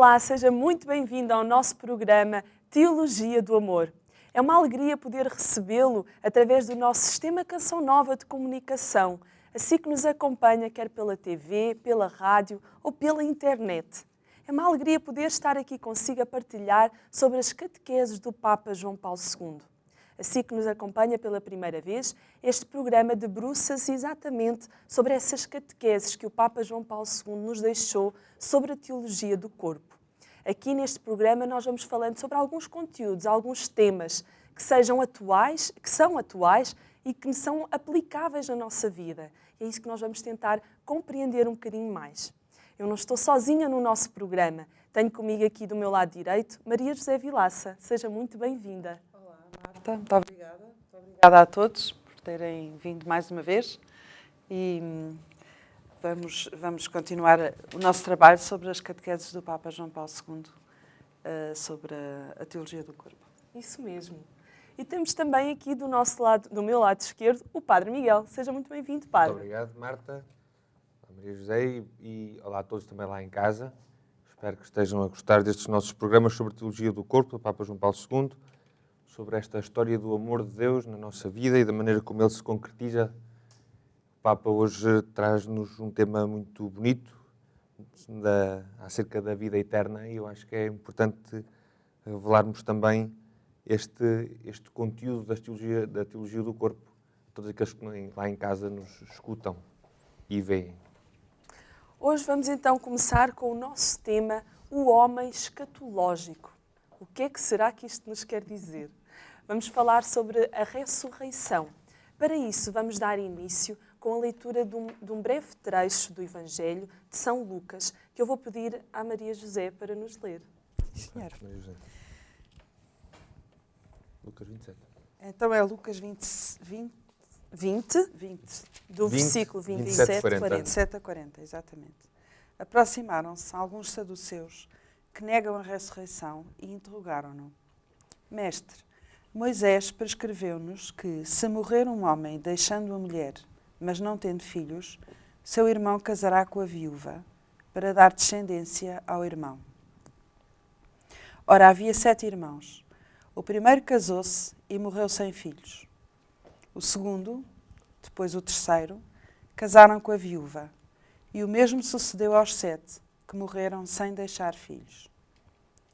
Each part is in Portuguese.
Olá, seja muito bem-vindo ao nosso programa Teologia do Amor. É uma alegria poder recebê-lo através do nosso sistema Canção Nova de comunicação, assim que nos acompanha quer pela TV, pela rádio ou pela internet. É uma alegria poder estar aqui consigo a partilhar sobre as catequeses do Papa João Paulo II. Assim que nos acompanha pela primeira vez, este programa debruça-se exatamente sobre essas catequeses que o Papa João Paulo II nos deixou sobre a teologia do corpo. Aqui neste programa nós vamos falando sobre alguns conteúdos, alguns temas que são atuais e que são aplicáveis na nossa vida. É isso que nós vamos tentar compreender um bocadinho mais. Eu não estou sozinha no nosso programa. Tenho comigo aqui do meu lado direito Maria José Vilaça. Seja muito bem-vinda. Marta, muito obrigada. Muito obrigada a todos por terem vindo mais uma vez e vamos continuar o nosso trabalho sobre as catequeses do Papa João Paulo II, sobre a teologia do corpo. Isso mesmo. E temos também aqui do nosso lado, do meu lado esquerdo, o Padre Miguel. Seja muito bem-vindo, Padre. Muito obrigado, Marta, a Maria José e olá a todos também lá em casa. Espero que estejam a gostar destes nossos programas sobre a teologia do corpo do Papa João Paulo II, sobre esta história do amor de Deus na nossa vida e da maneira como ele se concretiza. O Papa hoje traz-nos um tema muito bonito acerca da vida eterna e eu acho que é importante revelarmos também este conteúdo da teologia do corpo a todos aqueles que lá em casa nos escutam e veem. Hoje vamos então começar com o nosso tema, o homem escatológico. O que é que será que isto nos quer dizer? Vamos falar sobre a ressurreição. Para isso, vamos dar início com a leitura de um breve trecho do Evangelho de São Lucas, que eu vou pedir à Maria José para nos ler. Senhora. Lucas 27. Então é Lucas 20 do versículo 27 a 40. 27 a 40, exatamente. Aproximaram-se alguns saduceus que negam a ressurreição e interrogaram-no. Mestre, Moisés prescreveu-nos que, se morrer um homem deixando a mulher, mas não tendo filhos, seu irmão casará com a viúva, para dar descendência ao irmão. Ora, havia 7 irmãos. O primeiro casou-se e morreu sem filhos. O segundo, depois o terceiro, casaram com a viúva. E o mesmo sucedeu aos 7, que morreram sem deixar filhos.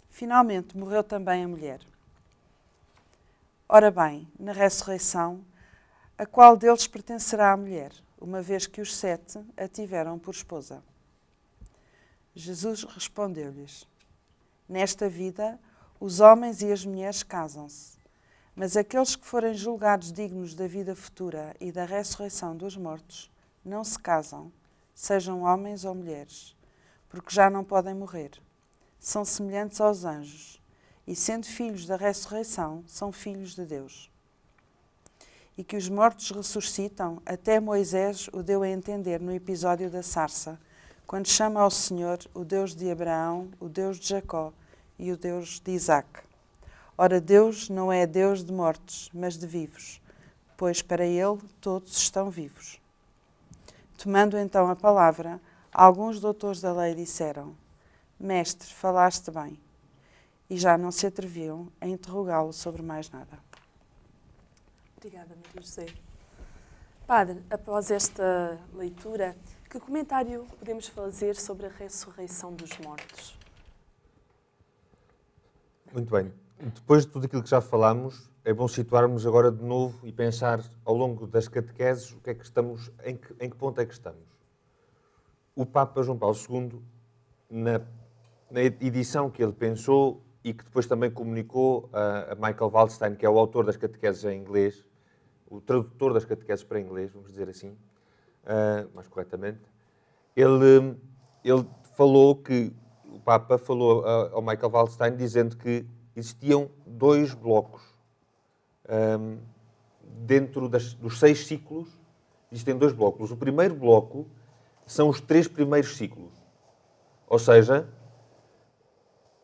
Finalmente morreu também a mulher. Ora bem, na ressurreição, a qual deles pertencerá à mulher, uma vez que os 7 a tiveram por esposa? Jesus respondeu-lhes: Nesta vida, os homens e as mulheres casam-se, mas aqueles que forem julgados dignos da vida futura e da ressurreição dos mortos, não se casam, sejam homens ou mulheres, porque já não podem morrer. São semelhantes aos anjos, e sendo filhos da ressurreição, são filhos de Deus. E que os mortos ressuscitam, até Moisés o deu a entender no episódio da sarça, quando chama ao Senhor o Deus de Abraão, o Deus de Jacó e o Deus de Isaque. Ora, Deus não é Deus de mortos, mas de vivos, pois para Ele todos estão vivos. Tomando então a palavra, alguns doutores da lei disseram: Mestre, falaste bem. E já não se atreviam a interrogá-lo sobre mais nada. Obrigada, Maria José. Padre, após esta leitura, que comentário podemos fazer sobre a ressurreição dos mortos? Muito bem. Depois de tudo aquilo que já falámos, é bom situarmos agora de novo e pensar ao longo das catequeses o que é que estamos, em que ponto é que estamos. O Papa João Paulo II, na edição que ele pensou e que depois também comunicou a Michael Waldstein, que é o autor das catequeses em inglês, o tradutor das catequeses para inglês, vamos dizer assim, mais corretamente, ele falou que, o Papa falou ao Michael Waldstein dizendo que existiam 2 blocos. Dentro dos 6 ciclos, existem 2 blocos. O primeiro bloco são os 3 primeiros ciclos. Ou seja,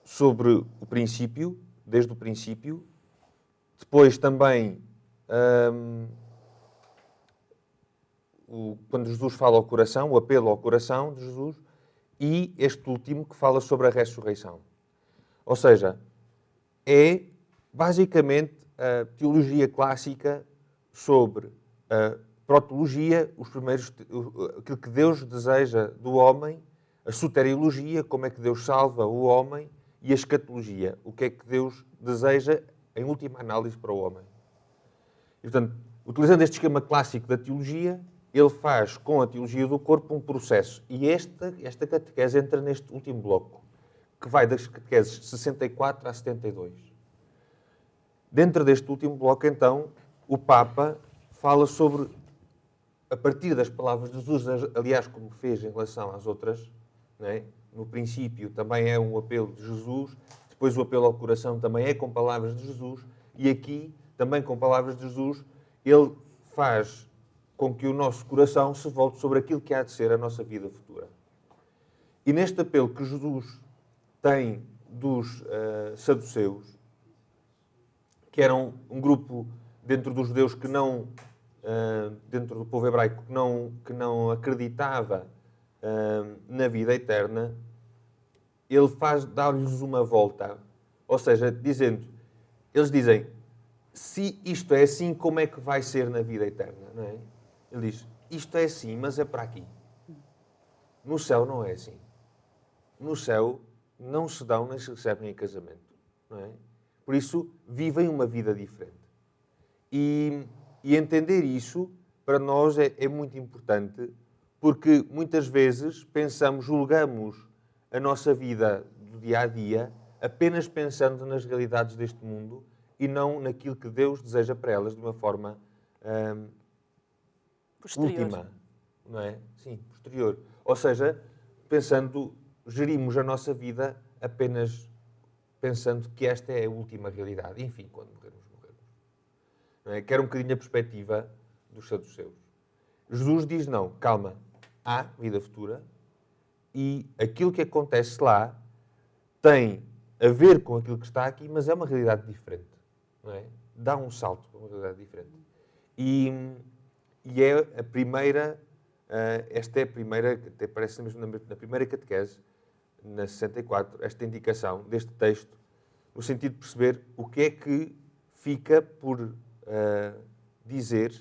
sobre o princípio, desde o princípio, depois também, quando Jesus fala ao coração, o apelo ao coração de Jesus, e este último que fala sobre a ressurreição. Ou seja, é basicamente a teologia clássica sobre a protologia, aquilo que Deus deseja do homem, a soteriologia, como é que Deus salva o homem, e a escatologia, o que é que Deus deseja, em última análise, para o homem. E, portanto, utilizando este esquema clássico da teologia, ele faz com a teologia do corpo um processo. E esta catequese entra neste último bloco, que vai das catequeses 64 a 72. Dentro deste último bloco, então, o Papa fala sobre, a partir das palavras de Jesus, aliás, como fez em relação às outras, não é? No princípio também é um apelo de Jesus, depois o apelo ao coração também é com palavras de Jesus, e aqui, também com palavras de Jesus, ele faz com que o nosso coração se volte sobre aquilo que há de ser a nossa vida futura. E neste apelo que Jesus tem dos saduceus, que eram um grupo dentro dos judeus que não, dentro do povo hebraico, que não acreditava na vida eterna, ele dá-lhes uma volta. Ou seja, eles dizem, se isto é assim, como é que vai ser na vida eterna? Não é? Ele diz, isto é assim, mas é para aqui. No céu não é assim. No céu não se dão nem se recebem em casamento. Não é? Por isso, vivem uma vida diferente. E entender isso, para nós, é muito importante, porque muitas vezes julgamos a nossa vida do dia-a-dia apenas pensando nas realidades deste mundo e não naquilo que Deus deseja para elas de uma forma última. Não é? Sim, posterior. Ou seja, gerimos a nossa vida apenas pensando que esta é a última realidade. Enfim, quando morrermos. Não é? Que era um bocadinho a perspectiva dos saduceus. Jesus diz não, calma, há vida futura e aquilo que acontece lá tem a ver com aquilo que está aqui, mas é uma realidade diferente. Não é? Dá um salto para uma realidade diferente. E é a primeira, esta é a primeira, até parece mesmo na primeira catequese, na 64, esta indicação deste texto, no sentido de perceber o que é que fica por dizer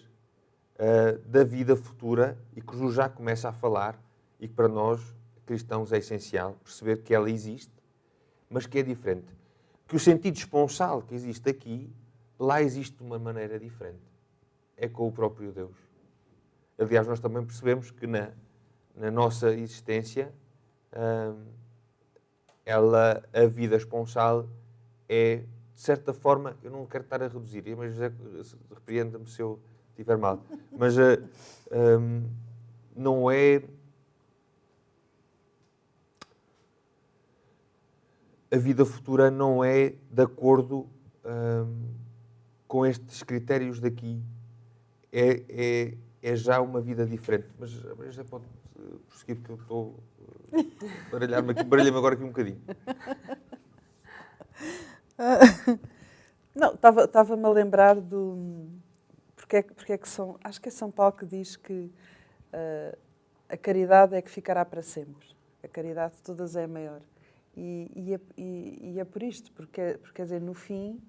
da vida futura e que Jesus já começa a falar e que para nós, cristãos, é essencial perceber que ela existe, mas que é diferente. Que o sentido esponsal que existe aqui, lá existe de uma maneira diferente. É com o próprio Deus. Aliás, nós também percebemos que na nossa existência, a vida esponsal é, de certa forma, eu não quero estar a reduzir, mas repreenda-me se eu estiver mal, mas não é... A vida futura não é de acordo com estes critérios daqui. É já uma vida diferente. Mas já pode prosseguir, porque eu estou baralhar-me agora aqui um bocadinho. Não, estava-me a lembrar do... Porque é que acho que é São Paulo que diz que a caridade é que ficará para sempre. A caridade de todas é a maior. E é por isto, porque quer dizer, no fim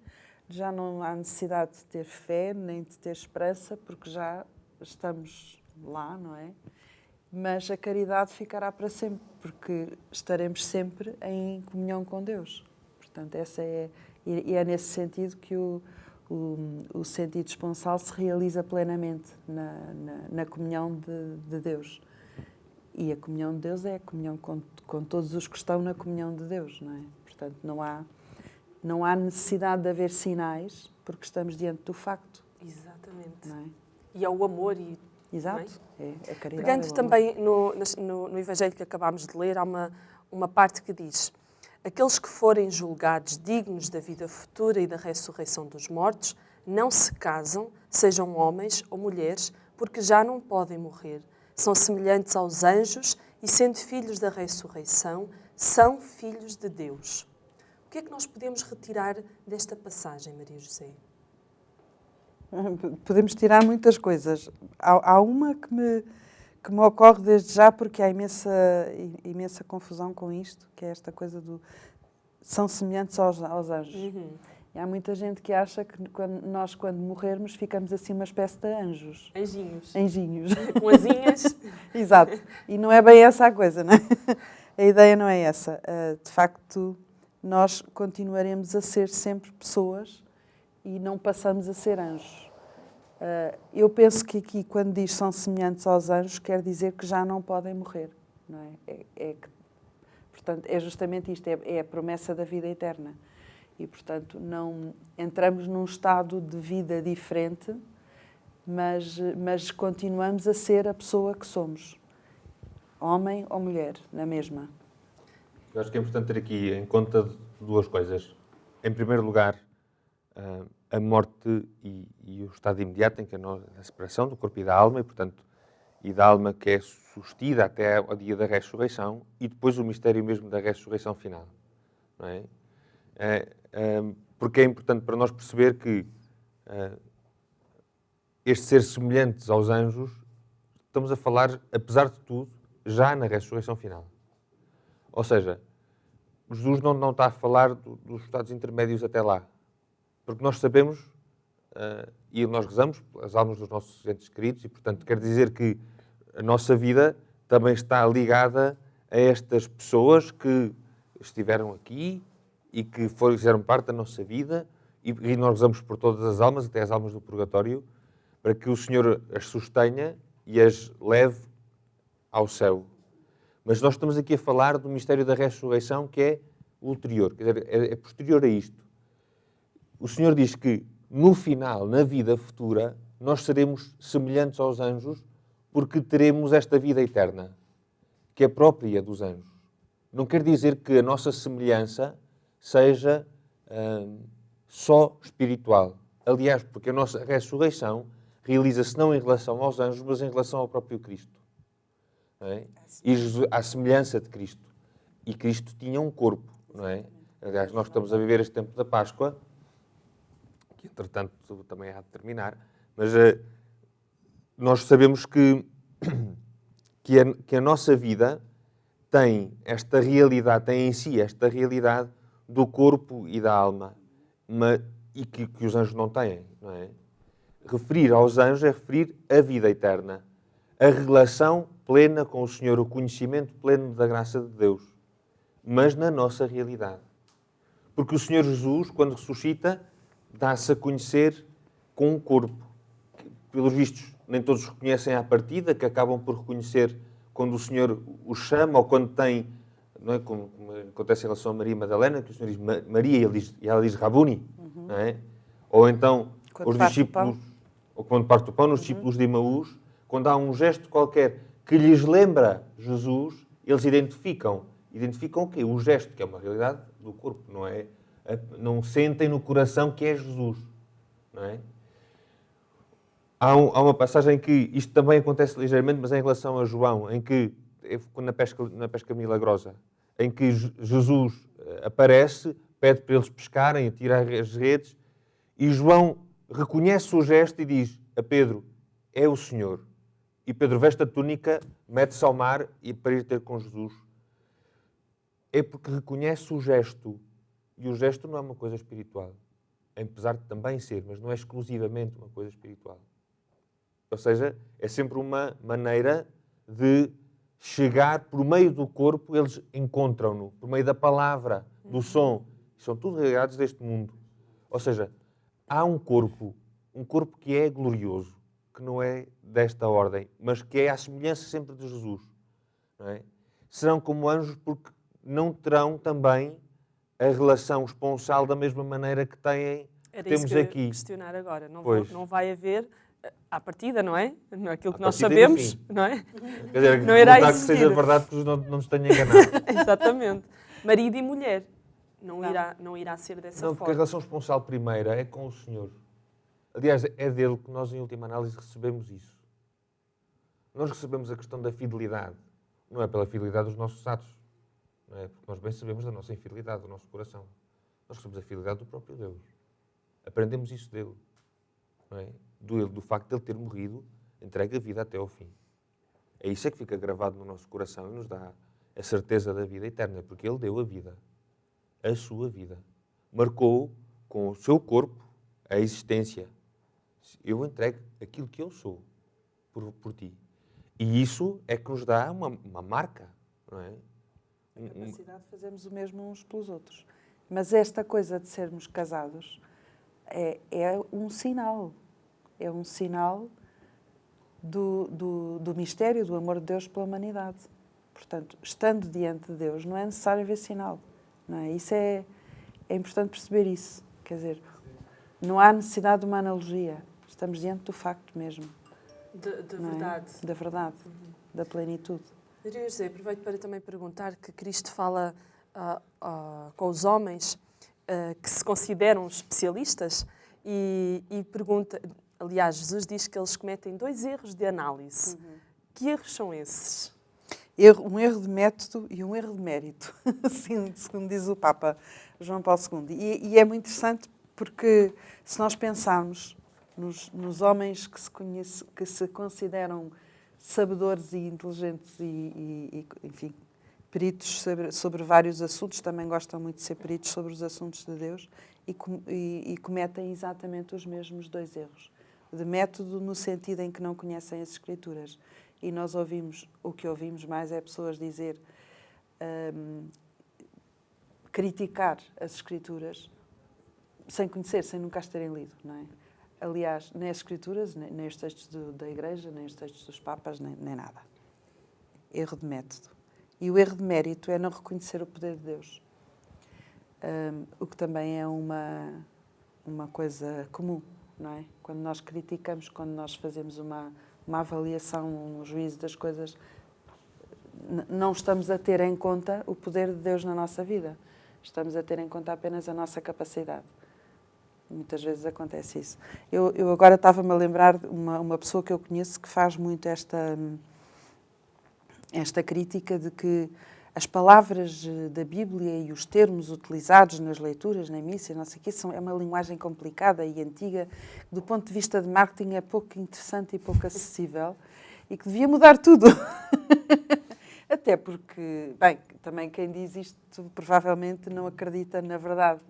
já não há necessidade de ter fé nem de ter esperança, porque já estamos lá, não é? Mas a caridade ficará para sempre, porque estaremos sempre em comunhão com Deus. Portanto, e é nesse sentido que o sentido esponsal se realiza plenamente na comunhão de Deus. E a comunhão de Deus é a comunhão com todos os que estão na comunhão de Deus, não é? Portanto, não há necessidade de haver sinais, porque estamos diante do facto. Exatamente. Não é? E é o amor. Exato. É a caridade. Pegando também no Evangelho que acabámos de ler, há uma parte que diz: aqueles que forem julgados dignos da vida futura e da ressurreição dos mortos, não se casam, sejam homens ou mulheres, porque já não podem morrer. São semelhantes aos anjos e, sendo filhos da ressurreição, são filhos de Deus. O que é que nós podemos retirar desta passagem, Maria José? Podemos tirar muitas coisas. Há uma que que me ocorre desde já, porque há imensa confusão com isto, que é esta coisa do... São semelhantes aos anjos. E há muita gente que acha que quando morrermos, ficamos assim uma espécie de anjos. Anjinhos. Anjinhos. Com asinhas. Exato. E não é bem essa a coisa, não é? A ideia não é essa. De facto, nós continuaremos a ser sempre pessoas e não passamos a ser anjos. Eu penso que aqui, quando diz são semelhantes aos anjos, quer dizer que já não podem morrer. Não é? Portanto, é justamente isto, é a promessa da vida eterna. E, portanto, não entramos num estado de vida diferente, mas continuamos a ser a pessoa que somos. Homem ou mulher, na mesma. Eu acho que é importante ter aqui em conta duas coisas. Em primeiro lugar, a morte e o estado imediato em que a separação do corpo e da alma, e da alma que é sustida até ao dia da ressurreição, e depois o mistério mesmo da ressurreição final. Não é? Porque é importante para nós perceber que este ser semelhantes aos anjos, estamos a falar, apesar de tudo, já na ressurreição final. Ou seja, Jesus não está a falar dos estados intermédios até lá. Porque nós sabemos, e nós rezamos pelas almas dos nossos entes queridos, e portanto quer dizer que a nossa vida também está ligada a estas pessoas que estiveram aqui e que fizeram parte da nossa vida, e nós rezamos por todas as almas, até as almas do purgatório, para que o Senhor as sustenha e as leve ao céu. Mas nós estamos aqui a falar do mistério da ressurreição, que é ulterior, quer dizer, é posterior a isto. O Senhor diz que, no final, na vida futura, nós seremos semelhantes aos anjos porque teremos esta vida eterna, que é própria dos anjos. Não quer dizer que a nossa semelhança seja só espiritual. Aliás, porque a nossa ressurreição realiza-se não em relação aos anjos, mas em relação ao próprio Cristo. Não é? E Jesus, à semelhança de Cristo. E Cristo tinha um corpo, não é? Aliás, nós estamos a viver este tempo da Páscoa, que entretanto também há de terminar, mas nós sabemos que a nossa vida tem esta realidade, tem em si esta realidade do corpo e da alma, e que os anjos não têm, não é? Referir aos anjos é referir a vida eterna, a relação plena com o Senhor, o conhecimento pleno da graça de Deus, mas na nossa realidade. Porque o Senhor Jesus, quando ressuscita, dá-se a conhecer com um corpo. Pelos vistos, nem todos reconhecem à partida, que acabam por reconhecer quando o Senhor os chama, ou quando tem, não é, como acontece em relação a Maria Madalena, que o Senhor diz Maria e ela diz Rabuni, não é? Ou então os discípulos, ou quando parte o pão, os discípulos de Emaús, quando há um gesto qualquer que lhes lembra Jesus, eles identificam o quê? O gesto, que é uma realidade do corpo, não é? Não sentem no coração que é Jesus, não é? Há uma passagem que isto também acontece ligeiramente, mas em relação a João, em que, na pesca milagrosa, em que Jesus aparece, pede para eles pescarem, tirar as redes, e João reconhece o gesto e diz a Pedro, é o Senhor. E Pedro veste a túnica, mete-se ao mar e para ir ter com Jesus. É porque reconhece o gesto. E o gesto não é uma coisa espiritual. Apesar de também ser, mas não é exclusivamente uma coisa espiritual. Ou seja, é sempre uma maneira de chegar por meio do corpo, eles encontram-no, por meio da palavra, do som. São tudo realidades deste mundo. Ou seja, há um corpo que é glorioso, que não é desta ordem, mas que é à semelhança sempre de Jesus. Não é? Serão como anjos porque não terão também a relação esponsal da mesma maneira que têm, Era temos isso que aqui. Eu ia questionar agora. Não vai haver, à partida, não é? Aquilo que nós sabemos, não é? Quer dizer, não irá que existir. seja verdade que não nos tenha enganado. Exatamente. Marido e mulher. Não irá ser dessa Não, porque a forma. relação esponsal primeira é com o Senhor. Aliás, é dele que nós, em última análise, recebemos isso. Nós recebemos a questão da fidelidade. Não é pela fidelidade dos nossos atos. Não é? Porque nós bem sabemos da nossa infidelidade, do nosso coração. Nós recebemos a fidelidade do próprio Deus. Aprendemos isso dele. Não é? Do facto de ele ter morrido, entregue a vida até ao fim. É isso que fica gravado no nosso coração e nos dá a certeza da vida eterna, porque Ele deu a vida, a sua vida. Marcou com o seu corpo a existência. Eu entrego aquilo que eu sou por ti. E isso é que nos dá uma marca, não é? A capacidade de fazermos o mesmo uns pelos outros. Mas esta coisa de sermos casados é um sinal. É um sinal do mistério, do amor de Deus pela humanidade. Portanto, estando diante de Deus, não é necessário ver sinal. Não é? Isso é importante perceber isso. Quer dizer, não há necessidade de uma analogia. Estamos diante do facto mesmo. Da verdade. Da verdade, da plenitude. Maria José, aproveito para também perguntar que Cristo fala com os homens que se consideram especialistas e pergunta... Aliás, Jesus diz que eles cometem 2 erros de análise. Que erros são esses? Um erro de método e um erro de mérito, assim, segundo diz o Papa João Paulo II. E é muito interessante porque se nós pensarmos nos homens que se consideram sabedores e inteligentes e enfim, peritos sobre vários assuntos, também gostam muito de ser peritos sobre os assuntos de Deus e cometem exatamente os mesmos 2 erros. De método no sentido em que não conhecem as Escrituras. E nós o que ouvimos mais é pessoas dizer, criticar as Escrituras sem conhecer, sem nunca as terem lido, não é? Aliás, nem as Escrituras, nem os textos da Igreja, nem os textos dos Papas, nem nada. Erro de método. E o erro de mérito é não reconhecer o poder de Deus. O que também é uma coisa comum, não é? Quando nós criticamos, quando nós fazemos uma avaliação, um juízo das coisas, não estamos a ter em conta o poder de Deus na nossa vida. Estamos a ter em conta apenas a nossa capacidade. Muitas vezes acontece isso. Eu agora estava-me a lembrar de uma pessoa que eu conheço que faz muito esta crítica de que as palavras da Bíblia e os termos utilizados nas leituras, na missa, não sei o quê, é uma linguagem complicada e antiga, que do ponto de vista de marketing é pouco interessante e pouco acessível e que devia mudar tudo. Até porque, bem, também quem diz isto provavelmente não acredita na verdade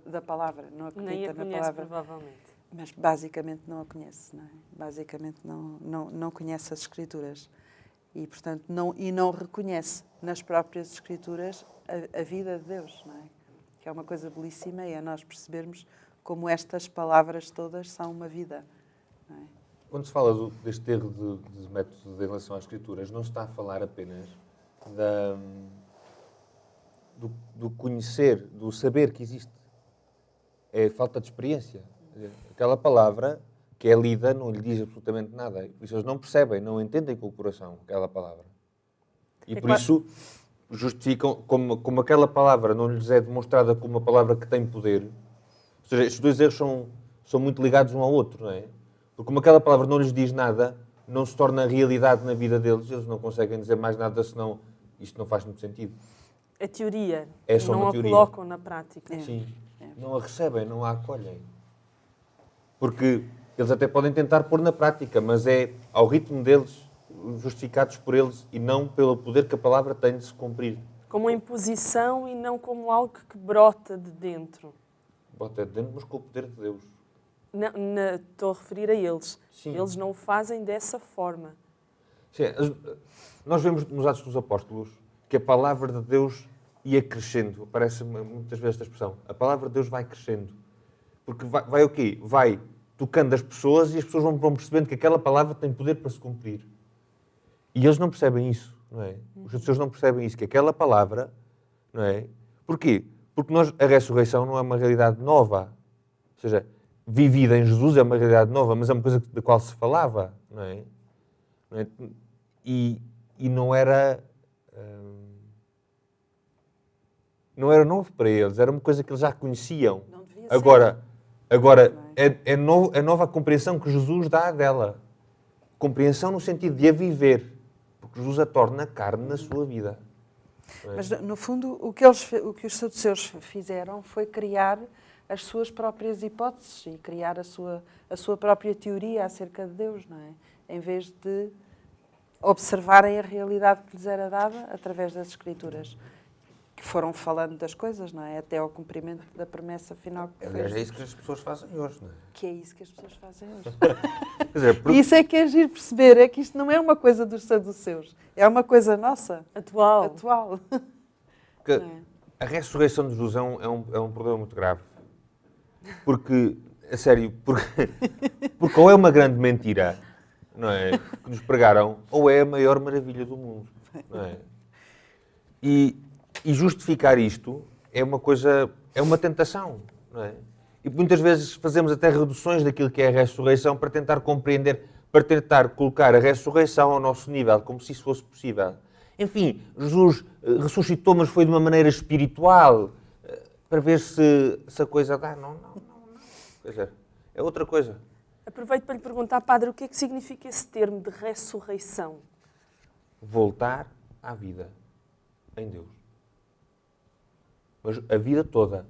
da palavra, não acredita Nem a na conhece, palavra. provavelmente. Mas basicamente não a conhece, não é? Basicamente não conhece as Escrituras. E, portanto, não reconhece nas próprias Escrituras a vida de Deus, não é? Que é uma coisa belíssima e é nós percebermos como estas palavras todas são uma vida, não é? Quando se fala deste erro de método em relação às Escrituras, não se está a falar apenas do conhecer, do saber que existe. É falta de experiência. Aquela palavra que é lida não lhe diz absolutamente nada. Por isso eles não percebem, não entendem com o coração aquela palavra. E por isso justificam, como aquela palavra não lhes é demonstrada como uma palavra que tem poder. Ou seja, estes 2 erros são muito ligados um ao outro, não é? Porque como aquela palavra não lhes diz nada, não se torna realidade na vida deles, eles não conseguem dizer mais nada, senão isto não faz muito sentido. A teoria. É só não uma a teoria. colocam na prática. Sim. Não a recebem, não a acolhem. Porque eles até podem tentar pôr na prática, mas é ao ritmo deles, justificados por eles e não pelo poder que a palavra tem de se cumprir. Como uma imposição e não como algo que brota de dentro. Brota de dentro, mas com o poder de Deus. Estou a referir a eles. Sim. Eles não o fazem dessa forma. Sim, nós vemos nos Atos dos Apóstolos que a palavra de Deus ia crescendo. Aparece muitas vezes esta expressão. A palavra de Deus vai crescendo. Porque vai o quê? Vai tocando as pessoas e as pessoas vão percebendo que aquela palavra tem poder para se cumprir. E eles não percebem isso, não é? Os pessoas não percebem isso, que aquela palavra, não é? Porquê? Porque a ressurreição não é uma realidade nova. Ou seja, vivida em Jesus é uma realidade nova, mas é uma coisa da qual se falava, não é? Não é? E não era... não era novo para eles, era uma coisa que eles já conheciam. Não devia ser. Agora é nova a compreensão que Jesus dá dela. Compreensão no sentido de a viver. Porque Jesus a torna carne na sua vida. Mas, no fundo, o que os saduceus fizeram foi criar as suas próprias hipóteses e criar a sua própria teoria acerca de Deus, não é? Em vez de observarem a realidade que lhes era dada através das Escrituras, que foram falando das coisas, não é? Até ao cumprimento da promessa final que Aliás, fez. é isso que as pessoas fazem hoje, não é? Que é isso que as pessoas fazem hoje. Quer dizer, E isso é que é giro perceber, é que isto não é uma coisa dos saduceus, é uma coisa nossa, Atual. atual. porque Não é? a ressurreição de Jesus é um problema muito grave. Porque, a sério, porque ou é uma grande mentira, não é? Que nos pregaram, ou é a maior maravilha do mundo, não é? E justificar isto é uma coisa, é uma tentação, não é? E muitas vezes fazemos até reduções daquilo que é a ressurreição para tentar compreender, para tentar colocar a ressurreição ao nosso nível, como se isso fosse possível. Enfim, Jesus ressuscitou, mas foi de uma maneira espiritual, para ver se a coisa dá. Não. Quer dizer, é outra coisa. Aproveito para lhe perguntar, Padre, o que é que significa esse termo de ressurreição? Voltar à vida em Deus. Mas a vida toda.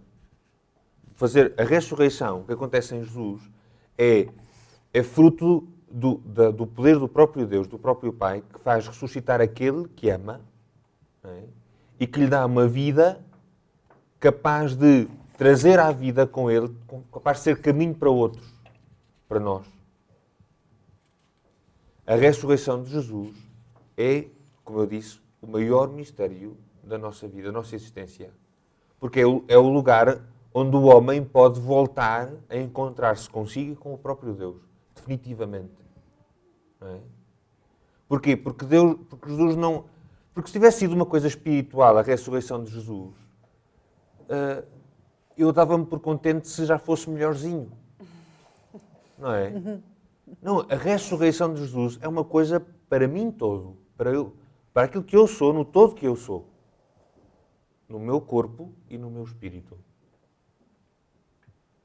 Fazer a ressurreição que acontece em Jesus é fruto do poder do próprio Deus, do próprio Pai, que faz ressuscitar aquele que ama, não é? E que lhe dá uma vida capaz de trazer à vida com ele, capaz de ser caminho para outros, para nós. A ressurreição de Jesus é, como eu disse, o maior mistério da nossa vida, da nossa existência. Porque é o lugar onde o homem pode voltar a encontrar-se consigo e com o próprio Deus. Definitivamente. Não é? Porquê? Porque Jesus não... Porque se tivesse sido uma coisa espiritual, a ressurreição de Jesus, eu dava-me por contente se já fosse melhorzinho. Não é? Não, a ressurreição de Jesus é uma coisa para mim todo. Para aquilo que eu sou, no todo que eu sou. No meu corpo e no meu espírito.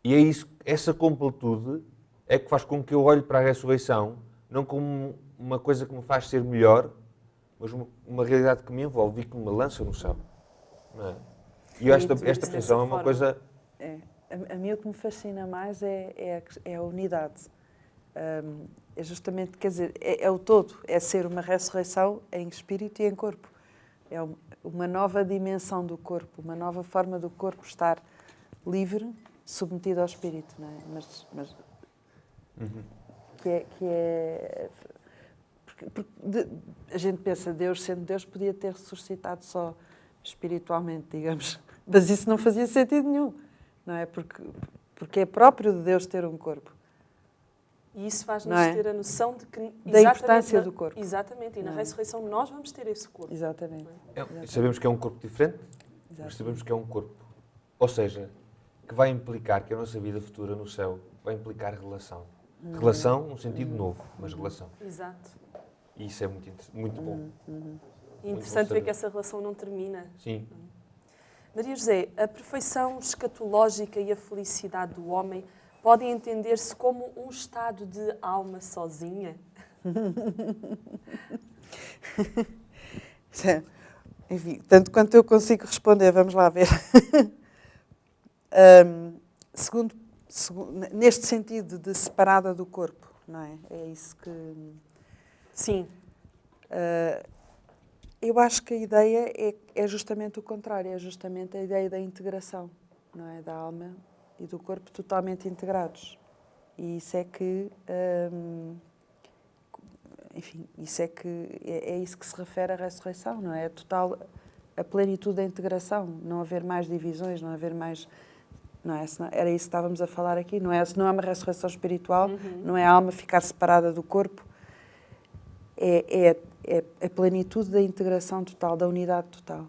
E é isso, essa completude é que faz com que eu olhe para a ressurreição não como uma coisa que me faz ser melhor, mas uma realidade que me envolve e que me lança no céu. Não é? E esta posição é uma coisa... A mim o que me fascina mais é a unidade. É justamente, quer dizer, é o todo. É ser uma ressurreição em espírito e em corpo. É uma nova dimensão do corpo, uma nova forma do corpo estar livre, submetido ao espírito, não é? Mas porque a gente pensa, Deus, sendo Deus, podia ter ressuscitado só espiritualmente, digamos. Mas isso não fazia sentido nenhum, não é? Porque é próprio de Deus ter um corpo. E isso faz-nos ter a noção de que... Da importância do corpo. Exatamente. E na ressurreição nós vamos ter esse corpo. Exatamente. Sabemos que é um corpo diferente, mas sabemos que é um corpo. Ou seja, que vai implicar que a nossa vida futura no céu vai implicar relação. Relação num sentido novo, mas relação. Exato. E isso é muito bom. E interessante ver que essa relação não termina. Sim. Maria José, a perfeição escatológica e a felicidade do homem podem entender-se como um estado de alma sozinha? Enfim, tanto quanto eu consigo responder, vamos lá ver. Neste sentido de separada do corpo, não é? É isso que... Sim. Eu acho que a ideia é justamente o contrário, é justamente a ideia da integração, não é? Da alma e do corpo totalmente integrados. E isso é que... enfim, isso é isso que se refere à ressurreição, não é? A plenitude da integração, não haver mais divisões, não haver mais... Não é? Era isso que estávamos a falar aqui, não é? Se não é uma ressurreição espiritual, não é a alma ficar separada do corpo, é a plenitude da integração total, da unidade total.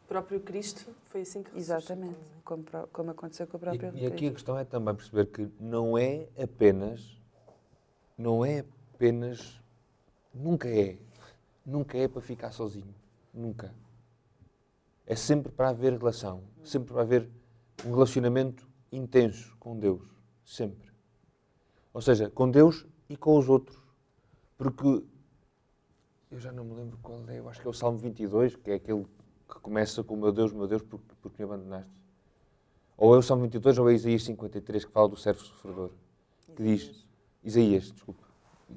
O próprio Cristo foi assim que ressuscitou. Exatamente, como aconteceu com o próprio Cristo. E aqui a questão é também perceber que não é apenas, nunca é para ficar sozinho, nunca. É sempre para haver relação, sempre para haver um relacionamento intenso com Deus, sempre. Ou seja, com Deus e com os outros. Porque eu já não me lembro qual é, eu acho que é o Salmo 22, que é aquele que começa com meu Deus, porque me abandonaste. Ou é o Salmo 22 ou é Isaías 53, que fala do servo sofredor. Que diz, Isaías, desculpa,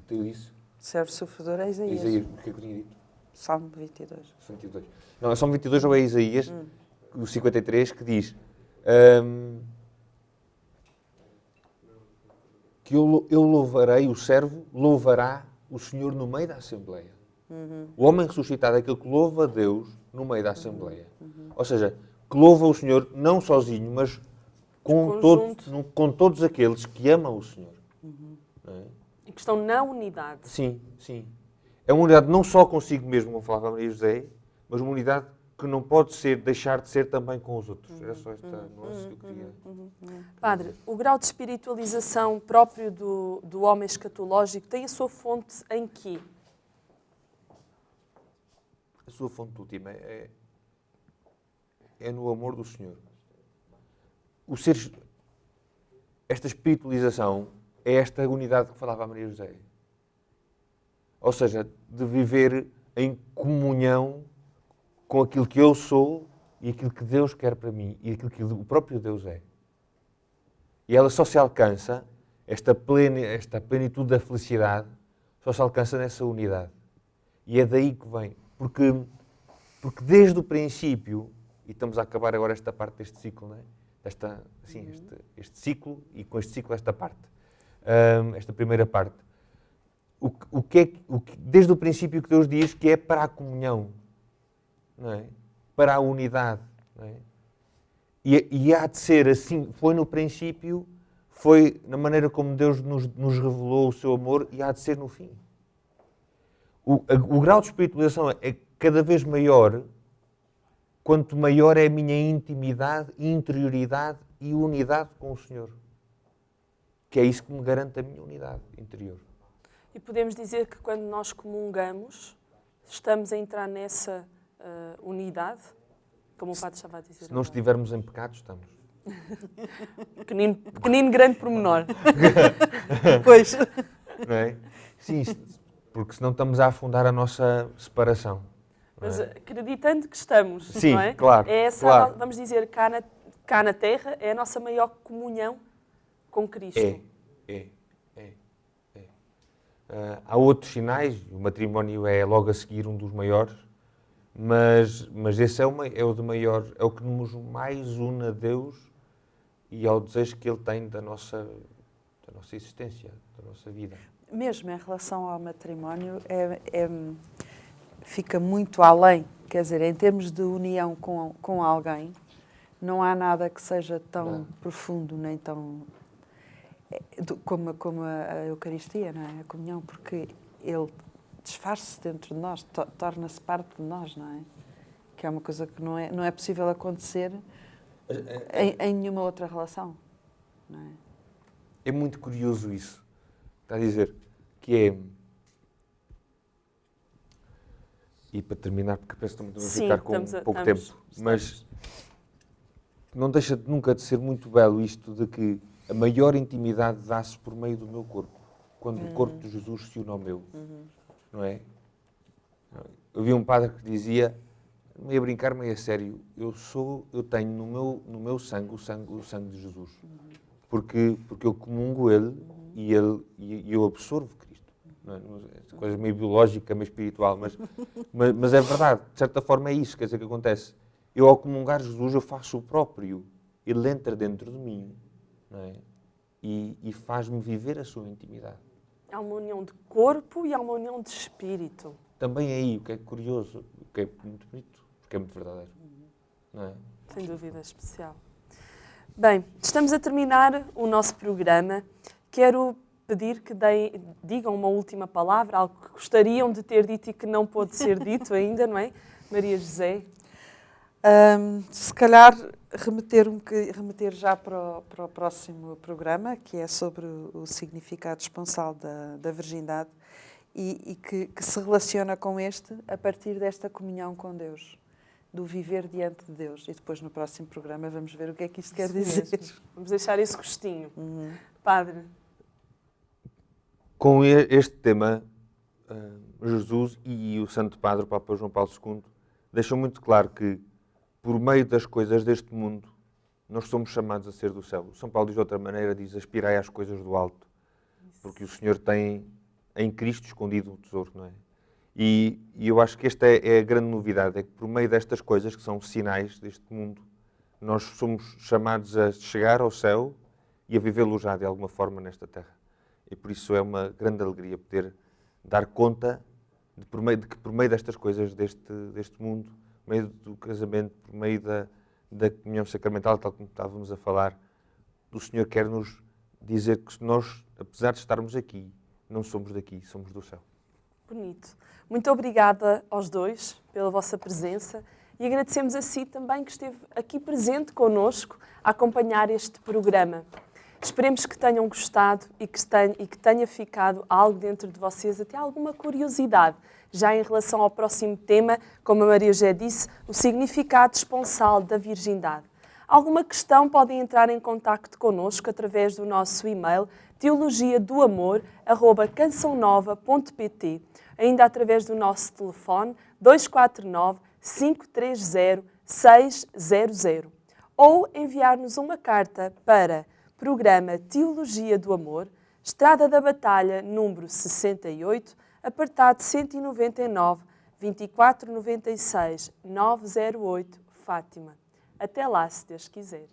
tu disse? Servo sofredor é Isaías. Isaías, o que é que eu tinha dito? Salmo 22. 22. Não, é Salmo 22 ou é Isaías, o 53, que diz que eu louvarei, o servo louvará o Senhor no meio da Assembleia. O homem ressuscitado é aquele que louva a Deus no meio da Assembleia. Ou seja, que louva o Senhor não sozinho, mas com todos aqueles que amam o Senhor. Não é? E que estão na unidade. Sim, sim. É uma unidade não só consigo mesmo, como falava a Maria José, mas uma unidade que não pode deixar de ser também com os outros. Era só esta nuance que eu queria. Padre, o grau de espiritualização próprio do homem escatológico tem a sua fonte em quê? A sua fonte última é no amor do Senhor. Esta espiritualização é esta unidade que falava a Maria José. Ou seja, de viver em comunhão com aquilo que eu sou e aquilo que Deus quer para mim e aquilo que o próprio Deus é. E ela só se alcança, esta plenitude da felicidade, só se alcança nessa unidade. E é daí que vem. Porque desde o princípio, e estamos a acabar agora esta parte deste ciclo, não é? Este ciclo, e com este ciclo esta parte, esta primeira parte. Desde o princípio que Deus diz que é para a comunhão, não é? Para a unidade. Não é? E há de ser assim, foi no princípio, foi na maneira como Deus nos revelou o seu amor e há de ser no fim. O grau de espiritualização é cada vez maior quanto maior é a minha intimidade, interioridade e unidade com o Senhor. Que é isso que me garante a minha unidade interior. E podemos dizer que quando nós comungamos, estamos a entrar nessa unidade, como o Padre estava a dizer. Se não estivermos em pecado, estamos. Pequenino grande pormenor. Pois. Não é? Sim, porque senão estamos a afundar a nossa separação. Mas acreditando que estamos, sim, não é? Claro, é essa, claro. Vamos dizer, cá na Terra, é a nossa maior comunhão com Cristo. É. Há outros sinais, o matrimónio é logo a seguir um dos maiores, mas esse é o de maior, é o que nos mais une a Deus e ao desejo que Ele tem da nossa existência, da nossa vida. Mesmo em relação ao matrimónio, fica muito além. Quer dizer, em termos de união com alguém, não há nada que seja tão profundo, nem tão... como a Eucaristia, não é? A comunhão, porque Ele desfaz-se dentro de nós, torna-se parte de nós, não é? Que é uma coisa que não é possível acontecer em nenhuma outra relação, não é? É muito curioso isso. Está a dizer que é... E para terminar, porque penso que estamos a ficar com pouco tempo, mas não deixa nunca de ser muito belo isto de que a maior intimidade dá-se por meio do meu corpo, quando o corpo de Jesus se une ao meu, não é? Eu vi um padre que dizia, meio a brincar, meio a sério, eu tenho no meu sangue o sangue de Jesus, porque eu comungo ele e eu absorvo Cristo. Não é? Coisa meio biológica, meio espiritual, mas é verdade, de certa forma é isso, quer dizer, que acontece. Eu, ao comungar Jesus, eu faço o próprio, ele entra dentro de mim, não é? E faz-me viver a sua intimidade. Há uma união de corpo e há uma união de espírito. Também é aí, o que é curioso, o que é muito bonito, porque é muito verdadeiro. Não é? Sem dúvida, especial. Bem, estamos a terminar o nosso programa. Quero pedir que digam uma última palavra, algo que gostariam de ter dito e que não pôde ser dito ainda, não é? Maria José. Se calhar remeter já para o próximo programa, que é sobre o significado esponsal da virgindade e que se relaciona com este a partir desta comunhão com Deus, do viver diante de Deus. E depois no próximo programa vamos ver o que é que isto quer dizer. Vamos deixar esse gostinho. Padre. Com este tema, Jesus e o Santo Padre, o Papa João Paulo II, deixam muito claro que, por meio das coisas deste mundo, nós somos chamados a ser do céu. São Paulo diz de outra maneira, diz, aspirai às coisas do alto, porque o Senhor tem em Cristo escondido o tesouro, não é? E eu acho que esta é a grande novidade, é que por meio destas coisas, que são sinais deste mundo, nós somos chamados a chegar ao céu e a vivê-lo já de alguma forma nesta terra. E por isso é uma grande alegria poder dar conta de que por meio destas coisas, deste mundo, por meio do casamento, por meio da comunhão sacramental, tal como estávamos a falar, o Senhor quer nos dizer que nós, apesar de estarmos aqui, não somos daqui, somos do céu. Bonito. Muito obrigada aos dois pela vossa presença e agradecemos a si também que esteve aqui presente connosco a acompanhar este programa. Esperemos que tenham gostado e que tenha ficado algo dentro de vocês, até alguma curiosidade, já em relação ao próximo tema, como a Maria já disse, o significado esponsal da virgindade. Alguma questão, podem entrar em contacto connosco através do nosso e-mail teologiadoamor@cançãonova.pt, ainda através do nosso telefone 249 530 600, ou enviar-nos uma carta para Programa Teologia do Amor, Estrada da Batalha, número 68, apartado 199, 2496 908, Fátima. Até lá, se Deus quiser.